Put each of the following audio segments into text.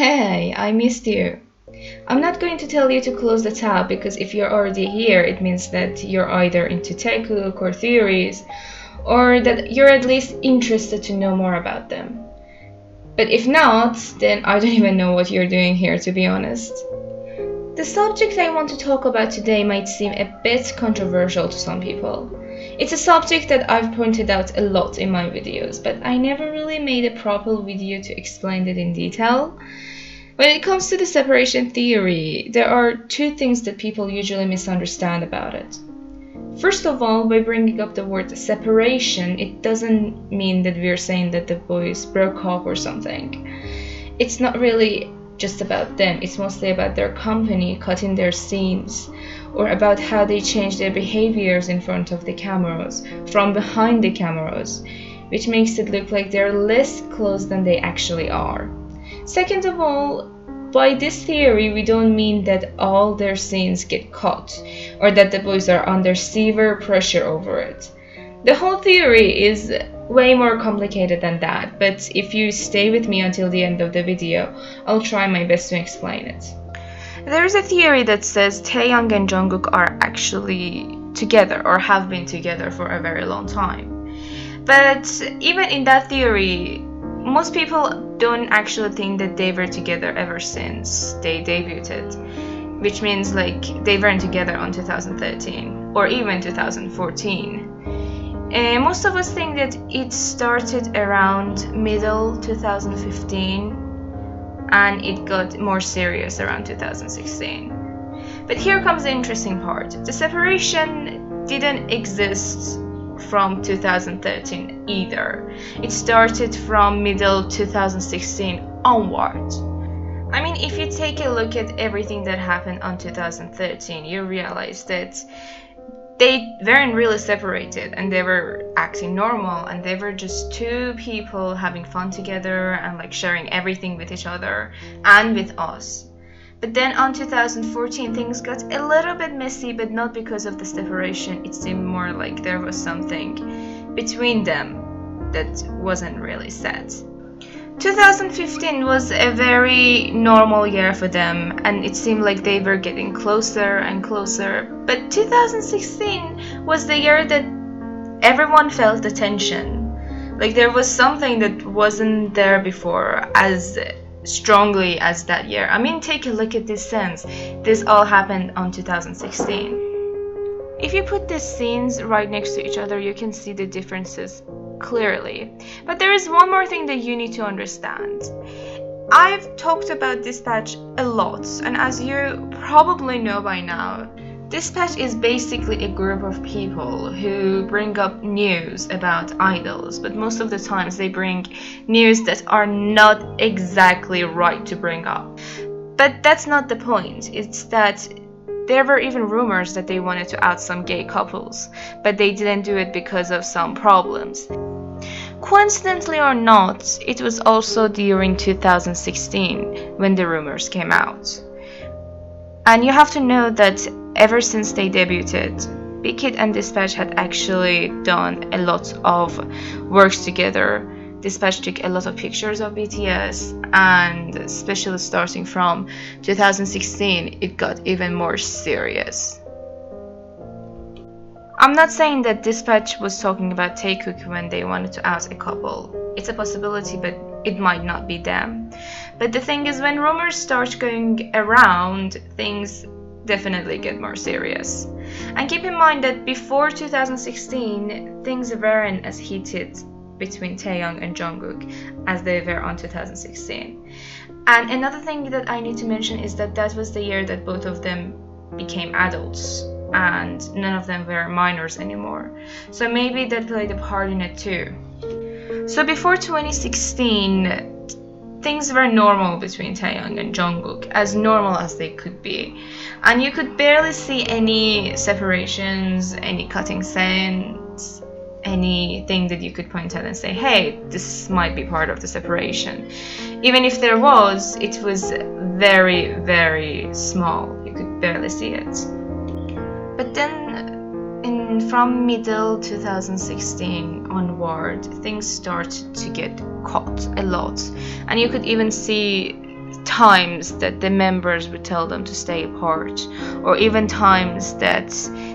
Hey, I missed you. I'm not going to tell you to close the tab because if you're already here, it means that you're either into taekook or theories, or that you're at least interested to know more about them. But if not, then I don't even know what you're doing here, to be honest. The subject I want to talk about today might seem a bit controversial to some people. It's a subject that I've pointed out a lot in my videos, but I never really made a proper video to explain it in detail. When it comes to the separation theory, there are two things that people usually misunderstand about it. First of all, by bringing up the word separation, it doesn't mean that we're saying that the boys broke up or something. It's not really just about them, it's mostly about their company, cutting their scenes, or about how they change their behaviors in front of the cameras, from behind the cameras, which makes it look like they're less close than they actually are. Second of all, by this theory, we don't mean that all their scenes get cut, or that the boys are under severe pressure over it. The whole theory is way more complicated than that, but if you stay with me until the end of the video, I'll try my best to explain it. There's a theory that says Taeyoung and Jungkook are actually together, or have been together for a very long time. But even in that theory, most people don't actually think that they were together ever since they debuted, which means like they weren't together on 2013 or even 2014. Most of us think that it started around middle 2015 and it got more serious around 2016. But here comes the interesting part. The separation didn't exist from 2013 either. It started from middle 2016 onward. I mean, if you take a look at everything that happened on 2013, you realize that they weren't really separated and they were acting normal and they were just two people having fun together and like sharing everything with each other and with us. But then on 2014 things got a little bit messy, but not because of the separation. It seemed more like there was something between them that wasn't really set. 2015 was a very normal year for them and it seemed like they were getting closer and closer. But 2016 was the year that everyone felt the tension. Like there was something that wasn't there before as strongly as that year. I mean, take a look at this sense. This all happened on 2016. If you put these scenes right next to each other, you can see the differences clearly. But there is one more thing that you need to understand. I've talked about Dispatch a lot, and as you probably know by now, Dispatch is basically a group of people who bring up news about idols, but most of the times they bring news that are not exactly right to bring up. But that's not the point. It's that there were even rumors that they wanted to out some gay couples, but they didn't do it because of some problems. Coincidentally or not, it was also during 2016 when the rumors came out. And you have to know that ever since they debuted, Big Hit and Dispatch had actually done a lot of works together. Dispatch took a lot of pictures of BTS, and especially starting from 2016, it got even more serious. I'm not saying that Dispatch was talking about Taekook when they wanted to out a couple. It's a possibility, but it might not be them. But the thing is, when rumors start going around, things definitely get more serious. And keep in mind that before 2016, things weren't as heated between Taeyoung and Jungkook as they were on 2016. And another thing that I need to mention is that that was the year that both of them became adults and none of them were minors anymore. So maybe that played a part in it too. So before 2016, things were normal between Taeyoung and Jungkook, as normal as they could be. And you could barely see any separations, any cutting scenes, anything that you could point at and say, hey, this might be part of the separation. Even if there was, it was very, very small. You could barely see it. But then from middle 2016 onward, things started to get cut a lot, and you could even see times that the members would tell them to stay apart, or even times that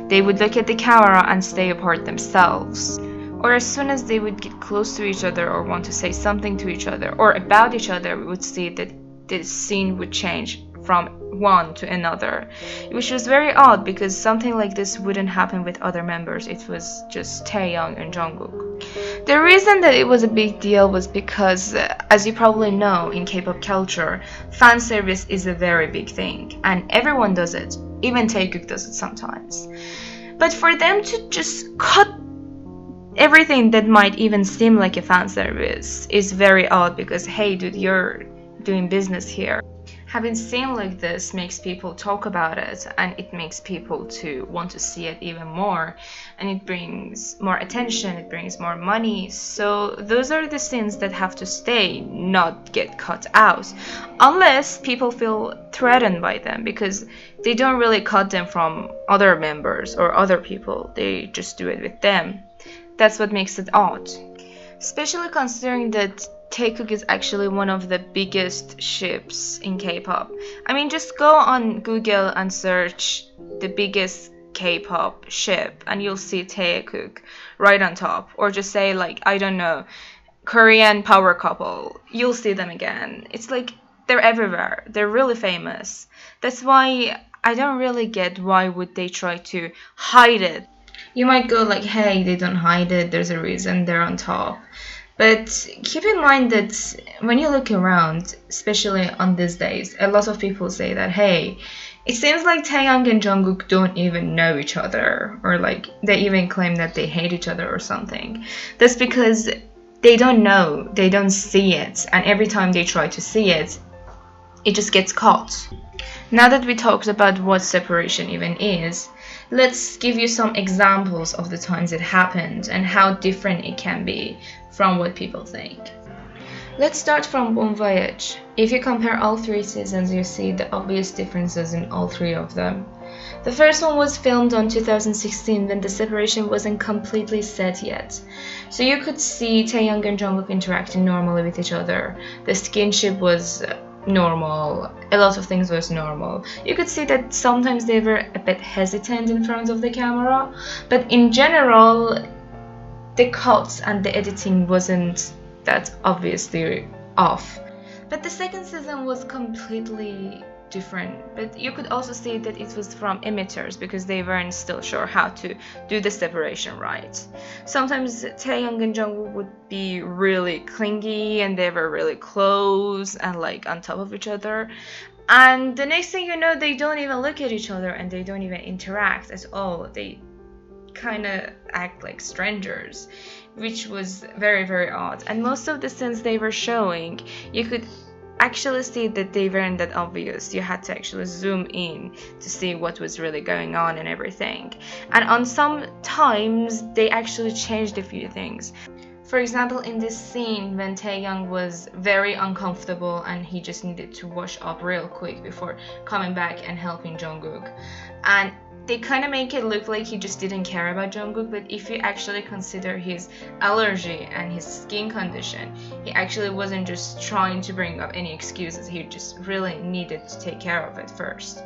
they would look at the camera and stay apart themselves. Or as soon as they would get close to each other or want to say something to each other or about each other, we would see that the scene would change from one to another, which was very odd because something like this wouldn't happen with other members. It was just Taeyoung and Jungkook. The reason that it was a big deal was because, as you probably know, in K-pop culture, fan service is a very big thing, and everyone does it. Even Taekook does it sometimes. But for them to just cut everything that might even seem like a fan service is very odd because, hey dude, you're doing business here. Having seen like this makes people talk about it, and it makes people to want to see it even more, and it brings more attention, it brings more money. So those are the scenes that have to stay, not get cut out, unless people feel threatened by them, because they don't really cut them from other members or other people, they just do it with them. That's what makes it odd, especially considering that Taekook is actually one of the biggest ships in K-pop. I mean, just go on Google and search the biggest K-pop ship and you'll see Taekook right on top. Or just say, like, I don't know, Korean power couple. You'll see them again. It's like they're everywhere. They're really famous. That's why I don't really get why would they try to hide it. You might go like, hey, they don't hide it. There's a reason they're on top. But keep in mind that when you look around, especially on these days, a lot of people say that, hey, it seems like Taeyoung and Jungkook don't even know each other, or like they even claim that they hate each other or something. That's because they don't know, they don't see it, and every time they try to see it, it just gets caught. Now that we talked about what separation even is, let's give you some examples of the times it happened and how different it can be from what people think. Let's start from Bon Voyage. If you compare all three seasons, you see the obvious differences in all three of them. The first one was filmed on 2016 when the separation wasn't completely set yet. So you could see Taeyoung and Jungkook interacting normally with each other. The skinship was normal, a lot of things was normal. You could see that sometimes they were a bit hesitant in front of the camera, but in general the cuts and the editing wasn't that obviously off. But the second season was completely different, but you could also see that it was from emitters because they weren't still sure how to do the separation right. Sometimes Taeyoung and Jungkook would be really clingy and they were really close and like on top of each other, and the next thing you know they don't even look at each other and they don't even interact at all. They kind of act like strangers, which was very, very odd. And most of the scenes they were showing, you could actually see that they weren't that obvious. You had to actually zoom in to see what was really going on and everything. And on some times they actually changed a few things. For example, in this scene when Taeyoung was very uncomfortable and he just needed to wash up real quick before coming back and helping Jungkook, and they kind of make it look like he just didn't care about Jungkook, but if you actually consider his allergy and his skin condition, he actually wasn't just trying to bring up any excuses, he just really needed to take care of it first.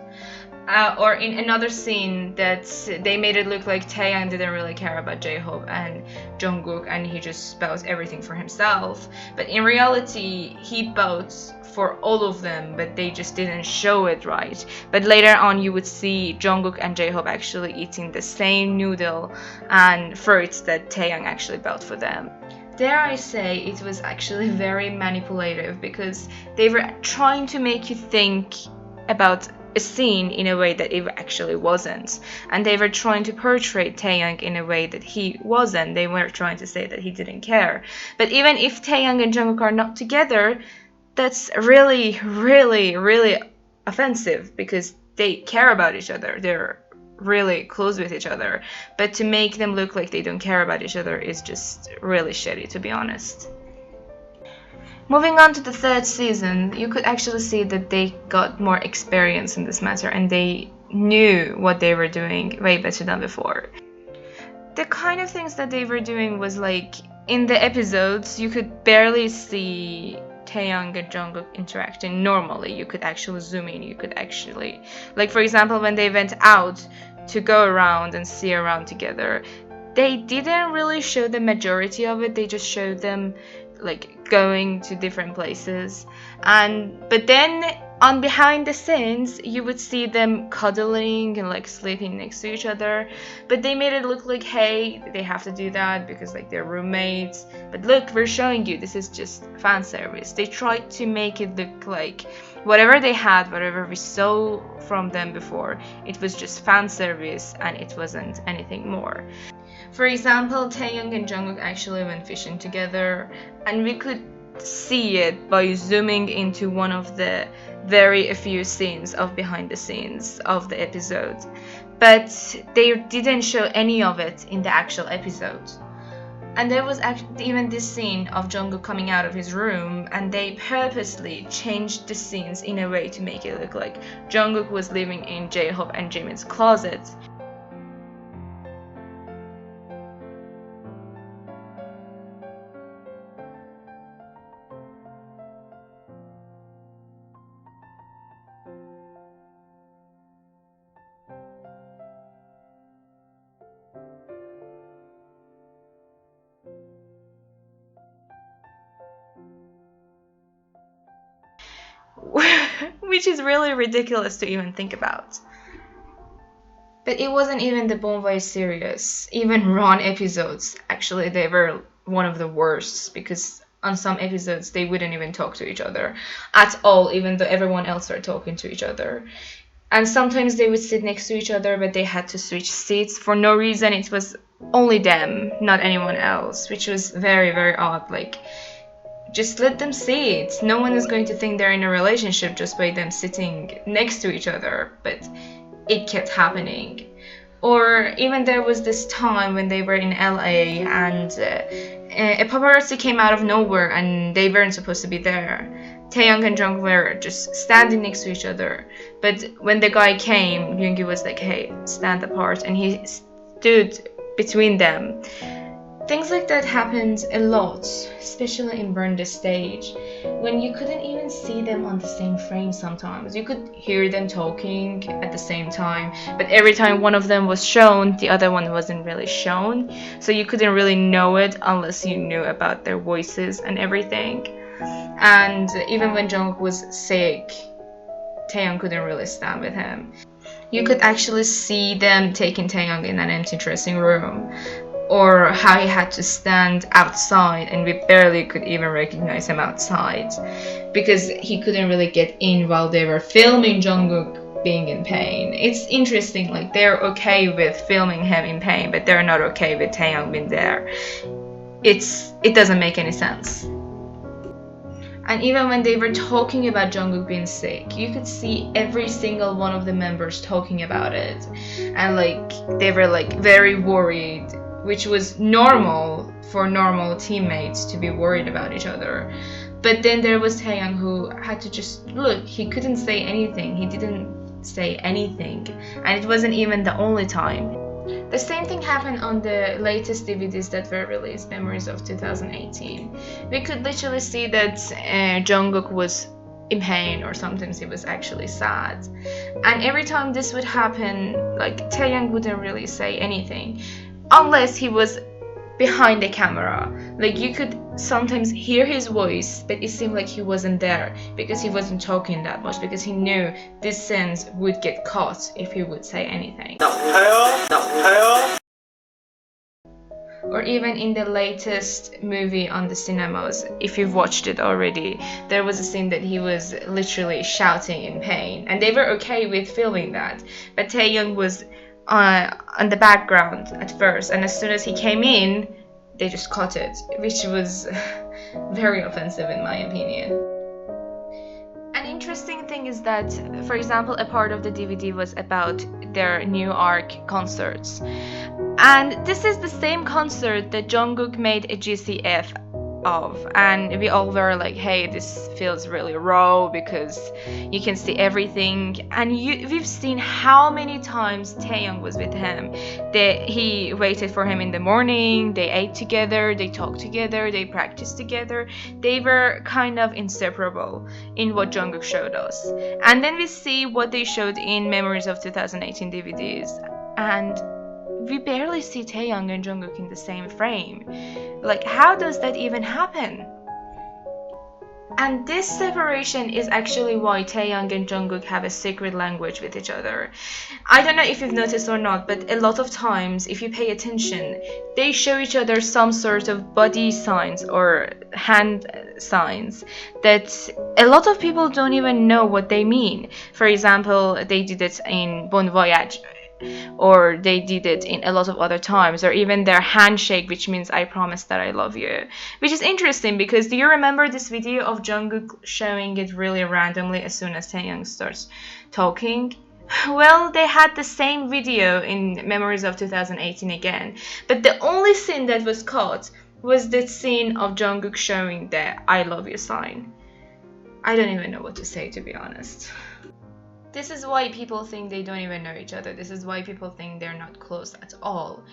Or in another scene that they made it look like Taeyoung didn't really care about J-Hope and Jungkook and he just bought everything for himself, but in reality he bought for all of them, but they just didn't show it right. But later on you would see Jungkook and J-Hope actually eating the same noodle and fruits that Taeyoung actually bought for them. Dare I say, it was actually very manipulative because they were trying to make you think about a scene in a way that it actually wasn't, and they were trying to portray Taeyoung in a way that he wasn't. They were trying to say that he didn't care. But even if Taeyoung and Jungkook are not together, that's really, really, really offensive because they care about each other. They're really close with each other. But to make them look like they don't care about each other is just really shitty, to be honest. Moving on to the third season, you could actually see that they got more experience in this matter and they knew what they were doing way better than before. The kind of things that they were doing was like, in the episodes, you could barely see Taeyang and Jungkook interacting normally. You could actually zoom in. You could actually, like for example, when they went out to go around and see around together, they didn't really show the majority of it. They just showed them like going to different places, but then on behind the scenes you would see them cuddling and like sleeping next to each other, but they made it look like, hey, they have to do that because like they're roommates, but look, we're showing you this is just fan service. They tried to make it look like whatever they had, whatever we saw from them before, it was just fan service and it wasn't anything more. For example, Taeyoung and Jungkook actually went fishing together, and we could see it by zooming into one of the very few scenes of behind the scenes of the episode, but they didn't show any of it in the actual episode. And there was even this scene of Jungkook coming out of his room, and they purposely changed the scenes in a way to make it look like Jungkook was living in J-Hope and Jimin's closet. Which is really ridiculous to even think about. But it wasn't even the Bon Voyage series. Even Ron episodes, actually, they were one of the worst, because on some episodes they wouldn't even talk to each other at all, even though everyone else started talking to each other. And sometimes they would sit next to each other, but they had to switch seats for no reason. It was only them, not anyone else, which was very, very odd. Like, just let them sit. No one is going to think they're in a relationship just by them sitting next to each other, but it kept happening. Or even there was this time when they were in LA and a paparazzi came out of nowhere and they weren't supposed to be there. Taeyoung and Jungkook were just standing next to each other, but when the guy came, Yoongi was like, hey, stand apart, and he stood between them. Things like that happened a lot, especially in Burn the Stage, when you couldn't even see them on the same frame sometimes. You could hear them talking at the same time, but every time one of them was shown, the other one wasn't really shown, so you couldn't really know it unless you knew about their voices and everything. And even when Jungkook was sick, Taeyoung couldn't really stand with him. You could actually see them taking Taeyoung in an empty dressing room, or how he had to stand outside and we barely could even recognize him outside because he couldn't really get in while they were filming Jungkook being in pain. It's interesting, like they're okay with filming him in pain, but they're not okay with Taeyoung being there. It doesn't make any sense. And even when they were talking about Jungkook being sick, you could see every single one of the members talking about it, and like they were like very worried, which was normal for normal teammates to be worried about each other. But then there was Taeyoung who had to just look. He couldn't say anything. He didn't say anything. And it wasn't even the only time. The same thing happened on the latest DVDs that were released, Memories of 2018. We could literally see that Jungkook was in pain, or sometimes he was actually sad. And every time this would happen, like Taeyoung wouldn't really say anything unless he was behind the camera. Like you could sometimes hear his voice, but it seemed like he wasn't there because he wasn't talking that much, because he knew this sense would get caught if he would say anything. Or even in the latest movie on the cinemas, if you've watched it already, there was a scene that he was literally shouting in pain, and they were okay with filming that, but Taeyoung was on the background at first, and as soon as he came in, they just cut it, which was very offensive in my opinion. An interesting thing is that, for example, a part of the DVD was about their new arc concerts, and this is the same concert that Jungkook made a GCF of, and we all were like, hey, this feels really raw because you can see everything. And we've seen how many times Taeyong was with him. He waited for him in the morning, they ate together, they talked together, they practiced together. They were kind of inseparable in what Jungkook showed us. And then we see what they showed in Memories of 2018 DVDs, and we barely see Taeyoung and Jungkook in the same frame. Like, how does that even happen? And this separation is actually why Taeyoung and Jungkook have a secret language with each other. I don't know if you've noticed or not, but a lot of times, if you pay attention, they show each other some sort of body signs or hand signs that a lot of people don't even know what they mean. For example, they did it in Bon Voyage, or they did it in a lot of other times, or even their handshake, which means I promise that I love you, which is interesting because do you remember this video of Jungkook showing it really randomly as soon as Taeyoung starts talking? Well, they had the same video in Memories of 2018 again, but the only scene that was caught was the scene of Jungkook showing the I love you sign. I don't even know what to say, to be honest. This is why people think they don't even know each other. This is why people think they're not close at all.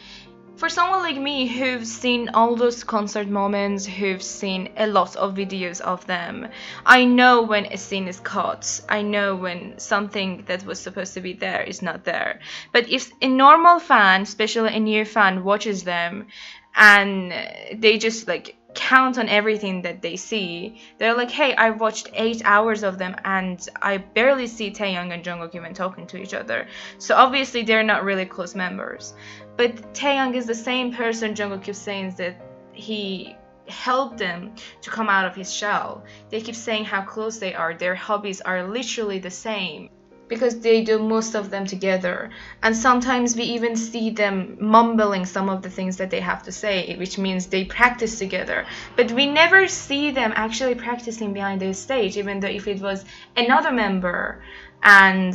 For someone like me who've seen all those concert moments, who've seen a lot of videos of them, I know when a scene is cut. I know when something that was supposed to be there is not there. But if a normal fan, especially a new fan, watches them and they just like count on everything that they see, they're like, hey, I watched 8 hours of them and I barely see Taeyoung and Jungkook even talking to each other. So obviously they're not really close members. But Taeyoung is the same person Jungkook keeps saying that he helped them to come out of his shell. They keep saying how close they are. Their hobbies are literally the same, because they do most of them together. And sometimes we even see them mumbling some of the things that they have to say, which means they practice together. But we never see them actually practicing behind the stage, even though if it was another member and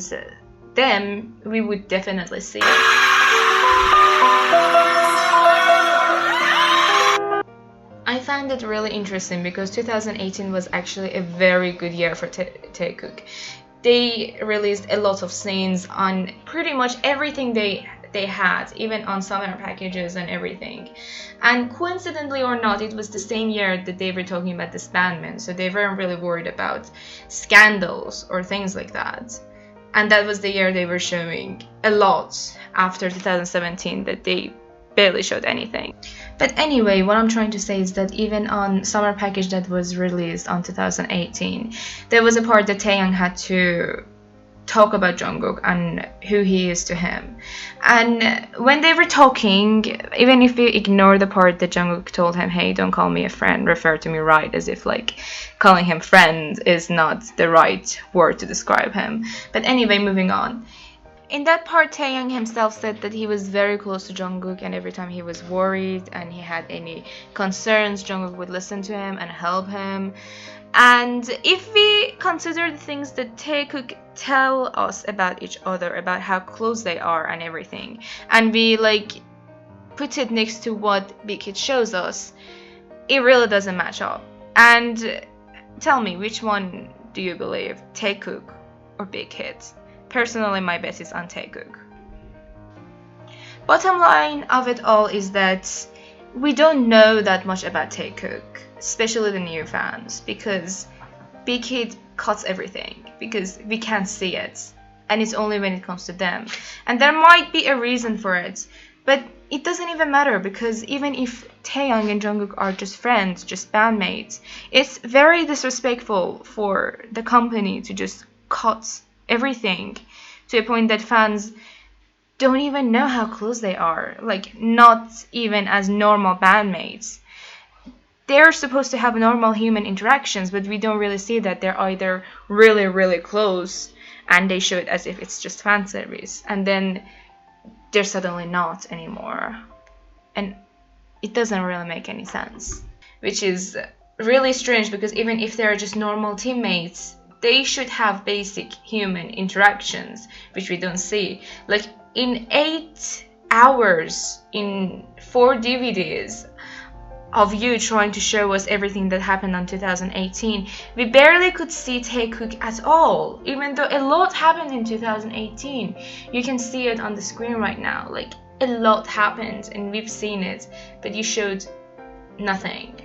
them, we would definitely see it. I find it really interesting because 2018 was actually a very good year for Taekook. They released a lot of scenes on pretty much everything they had, even on summer packages and everything. And coincidentally or not, it was the same year that they were talking about disbandment, so they weren't really worried about scandals or things like that. And that was the year they were showing a lot after 2017 that they barely showed anything. But anyway, what I'm trying to say is that even on summer package that was released on 2018, there was a part that Taeyoung had to talk about Jungkook and who he is to him. And when they were talking, even if we ignore the part that Jungkook told him, hey, don't call me a friend, refer to me right, as if like calling him friend is not the right word to describe him. But anyway, moving on. In that part, Taeyoung himself said that he was very close to Jungkook, and every time he was worried and he had any concerns, Jungkook would listen to him and help him. And if we consider the things that Taekook tell us about each other, about how close they are and everything, and we like put it next to what Big Hit shows us, it really doesn't match up. And tell me, which one do you believe, Taekook or Big Hit? Personally, my bet is on Taekook. Bottom line of it all is that we don't know that much about Taekook, especially the new fans, because Big Hit cuts everything, because we can't see it, and it's only when it comes to them. And there might be a reason for it, but it doesn't even matter, because even if Taeyoung and Jungkook are just friends, just bandmates, it's very disrespectful for the company to just cut everything to a point that fans don't even know how close they are, like not even as normal bandmates. They're supposed to have normal human interactions, but we don't really see that. They're either really, really close and they show it as if it's just fan service, and then they're suddenly not anymore. And it doesn't really make any sense, which is really strange, because even if they're just normal teammates, they should have basic human interactions, which we don't see. Like in 8 hours, in 4 DVDs, of you trying to show us everything that happened in 2018, we barely could see Taekook at all, even though a lot happened in 2018. You can see it on the screen right now, like a lot happened and we've seen it, but you showed nothing.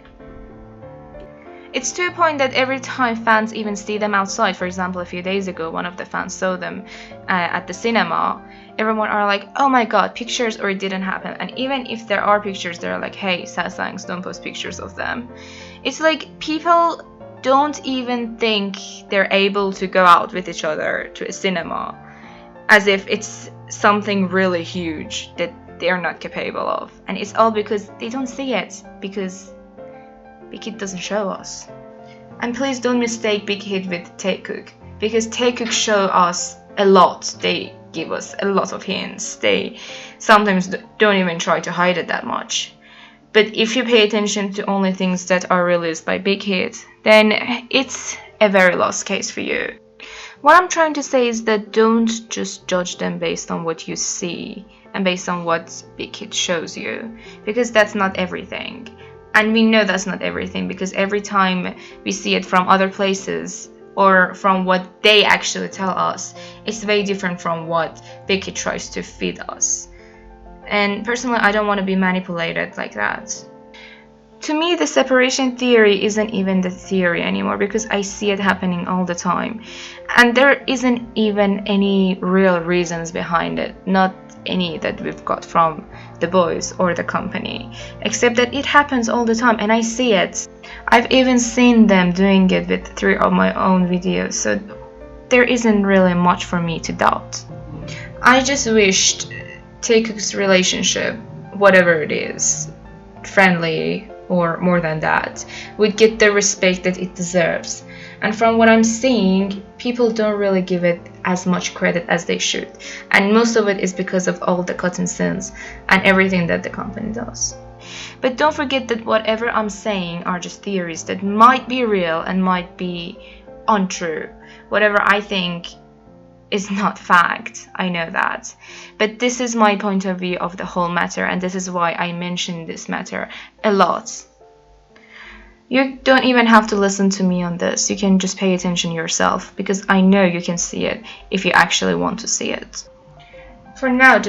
It's to a point that every time fans even see them outside, for example, a few days ago, one of the fans saw them at the cinema, everyone are like, oh my god, pictures, or it didn't happen. And even if there are pictures, they're like, hey, sasangs, don't post pictures of them. It's like people don't even think they're able to go out with each other to a cinema, as if it's something really huge that they're not capable of. And it's all because they don't see it, because Big Hit doesn't show us. And please don't mistake Big Hit with Taekook, because Taekook show us a lot. They give us a lot of hints. They sometimes don't even try to hide it that much. But if you pay attention to only things that are released by Big Hit, then it's a very lost case for you. What I'm trying to say is that don't just judge them based on what you see and based on what Big Hit shows you, because that's not everything. And we know that's not everything, because every time we see it from other places or from what they actually tell us, it's very different from what Big Hit tries to feed us. And personally, I don't want to be manipulated like that. To me, the separation theory isn't even the theory anymore, because I see it happening all the time. And there isn't even any real reasons behind it, not any that we've got from the boys or the company, except that it happens all the time and I see it. I've even seen them doing it with 3 of my own videos, so there isn't really much for me to doubt. I just wished Taekook's relationship, whatever it is, friendly or more than that, would get the respect that it deserves. And from what I'm seeing, people don't really give it as much credit as they should. And most of it is because of all the cotton sins and everything that the company does. But don't forget that whatever I'm saying are just theories that might be real and might be untrue. Whatever I think is not fact, I know that. But this is my point of view of the whole matter, and this is why I mention this matter a lot. You don't even have to listen to me on this. You can just pay attention yourself, because I know you can see it if you actually want to see it. For now,